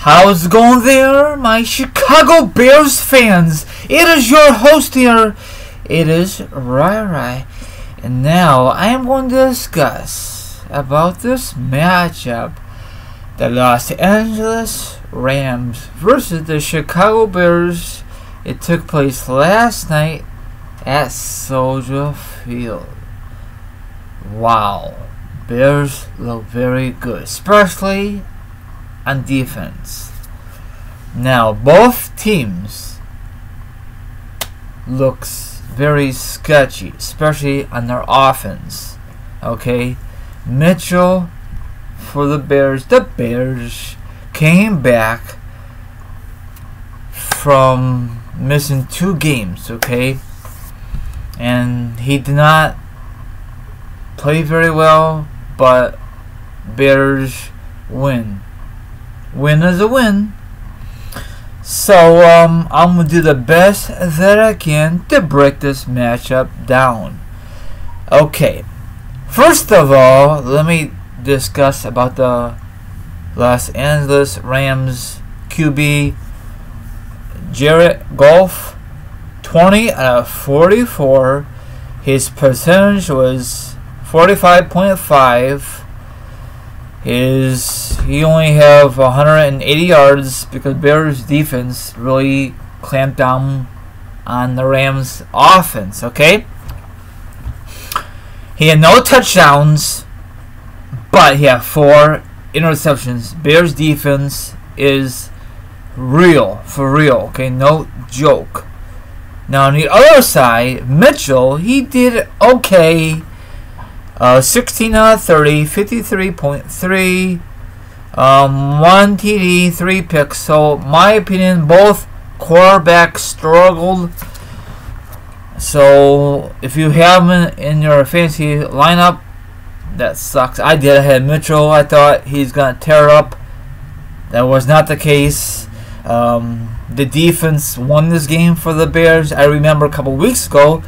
How's it going there, my Chicago Bears fans? It is your host here. It is Rai, and now I am going to discuss about this matchup: the Los Angeles Rams versus the Chicago Bears. It took place last night at Soldier Field. Wow, Bears look very good, especially on defense. Now both teams looks very sketchy, especially on their offense. Okay, Mitchell for the Bears. The Bears came back from missing 2 games. Okay, and he did not play very well, but Bears win. Win is a win. So I'm gonna do the best that I can to break this matchup down. Okay, first of all, let me discuss about the Los Angeles Rams QB Jared Goff. 20 out of 44. His percentage was 45.5. He only have 180 yards because Bears defense really clamped down on the Rams offense. Okay, he had no touchdowns, but he had 4 interceptions. Bears defense is real, for real. Okay, no joke. Now on the other side, Mitchell, he did okay. 16 out of 30, 53.3, 1 TD, 3 picks. So, my opinion, both quarterbacks struggled. So, if you have him in your fantasy lineup, that sucks. I did. I had Mitchell. I thought he's going to tear up. That was not the case. The defense won this game for the Bears. I remember a couple weeks ago,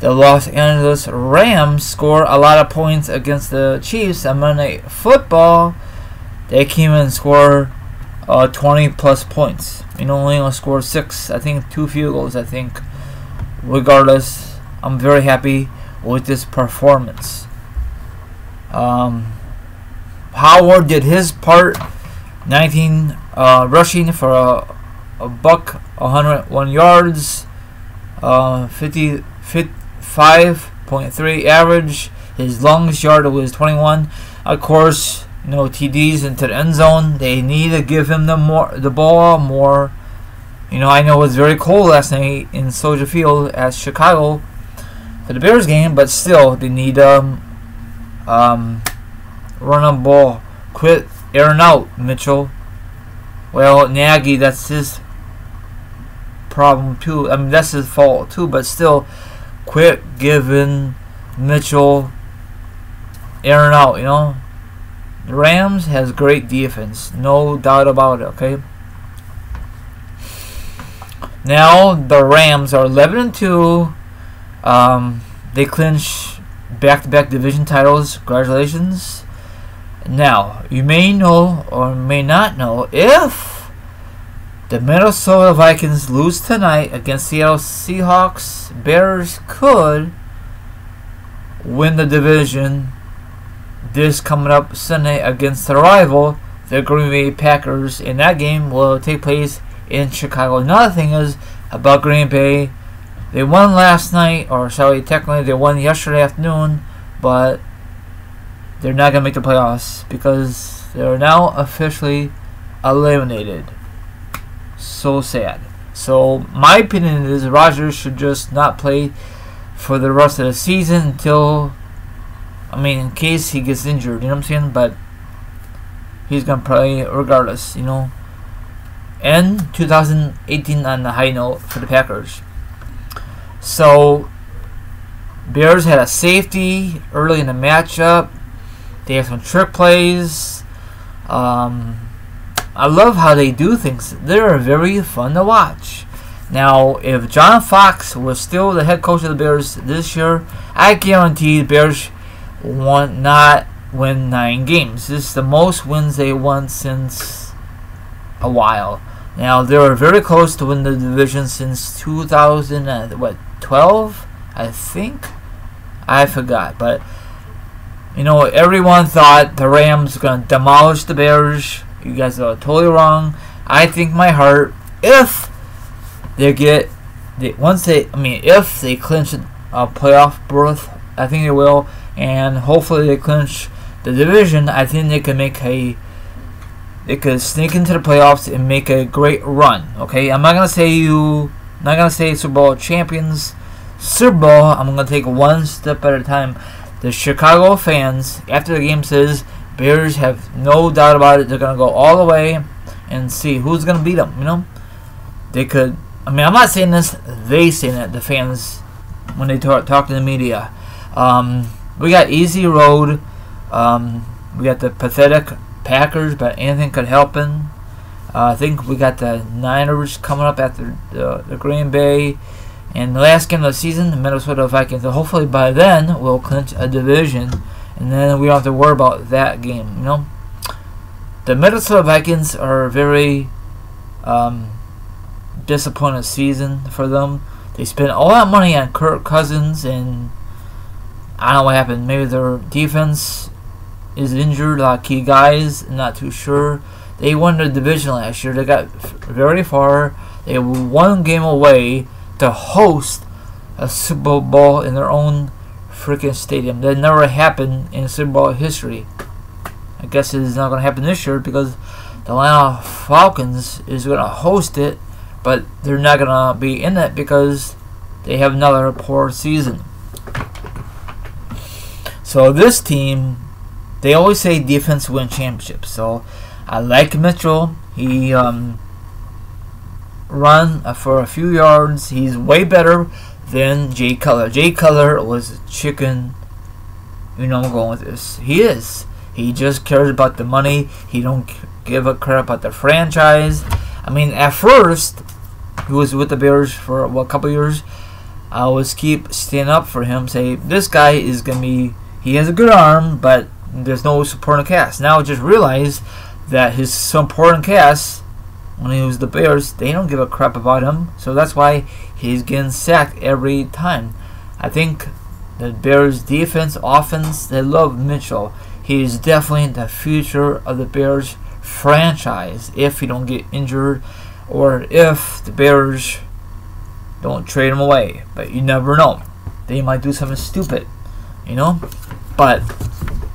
the Los Angeles Rams scored a lot of points against the Chiefs on Monday Night Football. They came in and scored 20 plus points. Only scored 6. I think 2 field goals. I think. Regardless, I'm very happy with this performance. Howard did his part. 19 rushing for a buck, 101 yards, 5.3 average. His longest yard was 21. Of course, TDs into the end zone. They need to give him the ball more. I know it was very cold last night in Soldier Field at Chicago for the Bears game, but still they need run a ball. Quit airing out, Mitchell. Well, Nagy, that's his problem too. I mean, that's his fault too, but still, quit giving Mitchell airing out. The Rams has great defense, no doubt about it. Okay. Now the Rams are 11-2. They clinch back-to-back division titles. Congratulations. Now you may know or may not know, if the Minnesota Vikings lose tonight against Seattle Seahawks, Bears could win the division this coming up Sunday against the rival, the Green Bay Packers, and that game will take place in Chicago. Another thing is about Green Bay, they won last night, or sorry, technically they won yesterday afternoon, but they're not going to make the playoffs because they're now officially eliminated. So sad. So my opinion is Rodgers should just not play for the rest of the season until, in case he gets injured, you know what I'm saying? But he's going to play regardless, And 2018 on the high note for the Packers. So Bears had a safety early in the matchup. They have some trick plays. I love how they do things. They're very fun to watch. Now, if John Fox was still the head coach of the Bears this year, I guarantee the Bears would not win 9 games. This is the most wins they won since a while. Now they were very close to win the division since 2012, I think. I forgot, but you know, everyone thought the Rams were gonna demolish the Bears. You guys are totally wrong. I think my heart, if they get, if they clinch a playoff berth, I think they will, and hopefully they clinch the division. I think they can they could sneak into the playoffs and make a great run. Okay, I'm not gonna say Super Bowl champions. Super Bowl, I'm gonna take one step at a time. The Chicago fans, after the game, says Bears have no doubt about it. They're gonna go all the way and see who's gonna beat them. You know, they could. I'm not saying this. They say that, the fans, when they talk to the media. We got easy road. We got the pathetic Packers, but anything could happen. I think we got the Niners coming up after the Green Bay. And the last game of the season, the Minnesota Vikings. So hopefully by then we'll clinch a division, and then we don't have to worry about that game. You know, the Minnesota Vikings are very disappointed season for them. They spent all that money on Kirk Cousins, and I don't know what happened. Maybe their defense is injured, a lot of key guys. I'm not too sure. They won the division last year. They got very far. They were one game away to host a Super Bowl in their own freaking stadium. That never happened in Super Bowl history. I guess it's not going to happen this year because the Atlanta Falcons is going to host it, but they're not going to be in it because they have another poor season. So this team, they always say defense win championships. So I like Mitchell. He run for a few yards. He's way better than Jay Cutler. Jay Cutler was chicken. You know I'm going with this. He is. He just cares about the money. He don't give a crap about the franchise. At first, he was with the Bears for a couple years. I always keep standing up for him. Say this guy is gonna be. He has a good arm, but there's no supporting cast. Now I just realized that his supporting cast, when he was the Bears, they don't give a crap about him. So that's why he's getting sacked every time. I think the Bears defense, offense, they love Mitchell. He is definitely the future of the Bears franchise if he don't get injured or if the Bears don't trade him away. But you never know. They might do something stupid, you know? But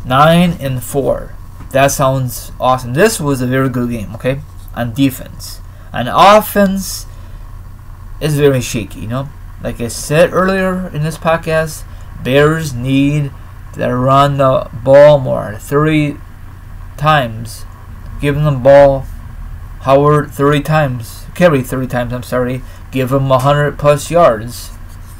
9-4. That sounds awesome. This was a very good game, okay? On defense. On offense, it's very shaky, you know? Like I said earlier in this podcast, Bears need to run the ball more. 30 times. Give them the ball. Howard 30 times. Carry 30 times, I'm sorry. Give him 100 plus yards.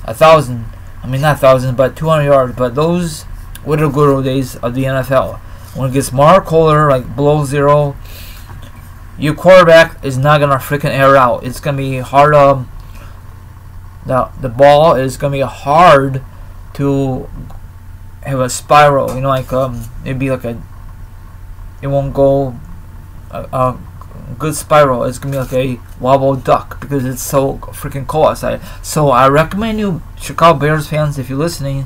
1,000. Not 1,000, but 200 yards. But those were the good old days of the NFL. When it gets more colder, like below zero, your quarterback is not going to freaking air out. It's going to be hard. The ball is going to be hard to have a spiral. You know, like it'd be like it won't go a good spiral. It's going to be like a wobble duck because it's so freaking cold outside. So I recommend you, Chicago Bears fans, if you're listening,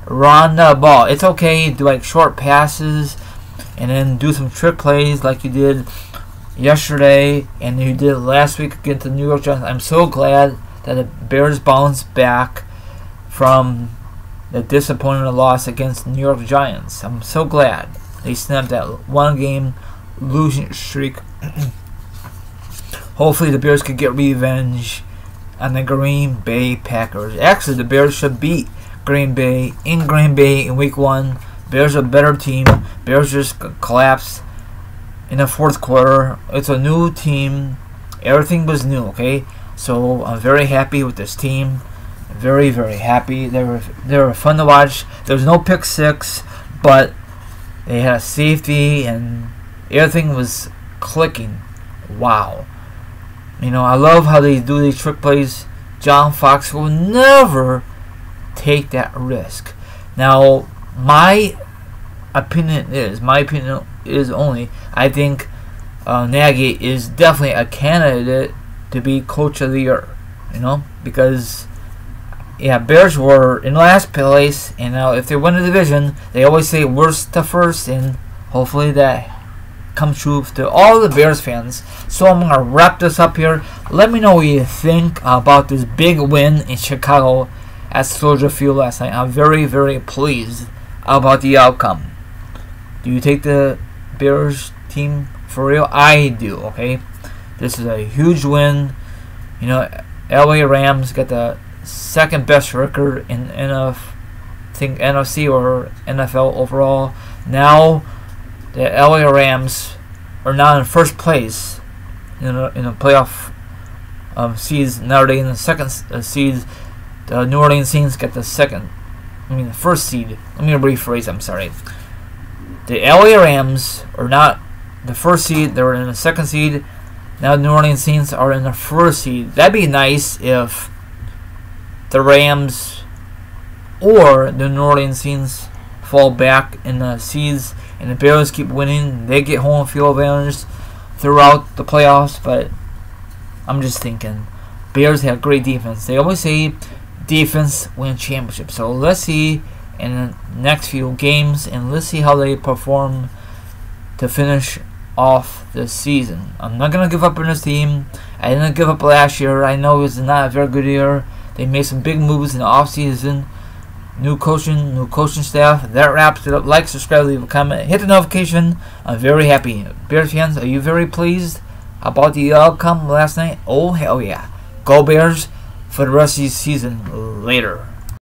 run the ball. It's okay to do like short passes and then do some trick plays like you did yesterday and you did last week against the New York Giants. I'm so glad that the Bears bounced back from the disappointing loss against the New York Giants. I'm so glad they snapped that one game losing streak. Hopefully the Bears could get revenge on the Green Bay Packers. Actually, the Bears should beat Green Bay in week 1. Bears are a better team. Bears just collapsed in the fourth quarter. It's a new team. Everything was new, okay? So I'm very happy with this team. Very, very happy. They were fun to watch. There was no pick six, but they had a safety and everything was clicking. Wow. You know, I love how they do these trick plays. John Fox will never take that risk. Now, my opinion is only, I think Nagy is definitely a candidate to be coach of the year. You know, because yeah, Bears were in last place, and now if they win the division, they always say worst to first, and hopefully that comes true to all the Bears fans. So I'm gonna wrap this up here. Let me know what you think about this big win in Chicago at Soldier Field last night. I'm very, very pleased about the outcome. Do you take the Bears team for real? I do. Okay, this is a huge win. You know, LA Rams got the second best record in NFC or NFL overall. Now the LA Rams are now in first place in a playoff seeds. Now they're in the second seed. The New Orleans Saints get the first seed. Let me rephrase. I'm sorry. The LA Rams are not the first seed. They're in the second seed. Now the New Orleans Saints are in the first seed. That'd be nice if the Rams or the New Orleans Saints fall back in the seeds and the Bears keep winning. They get home field advantage throughout the playoffs, but I'm just thinking Bears have great defense. They always say defense wins championships. So let's see in the next few games, and let's see how they perform to finish off the season. I'm not gonna give up on this team. I didn't give up last year. I know it was not a very good year. They made some big moves in the offseason. New coaching staff. That wraps it up. Like, subscribe, leave a comment, hit the notification. I'm very happy. Bears fans, are you very pleased about the outcome last night? Oh hell yeah! Go Bears for the rest of the season later.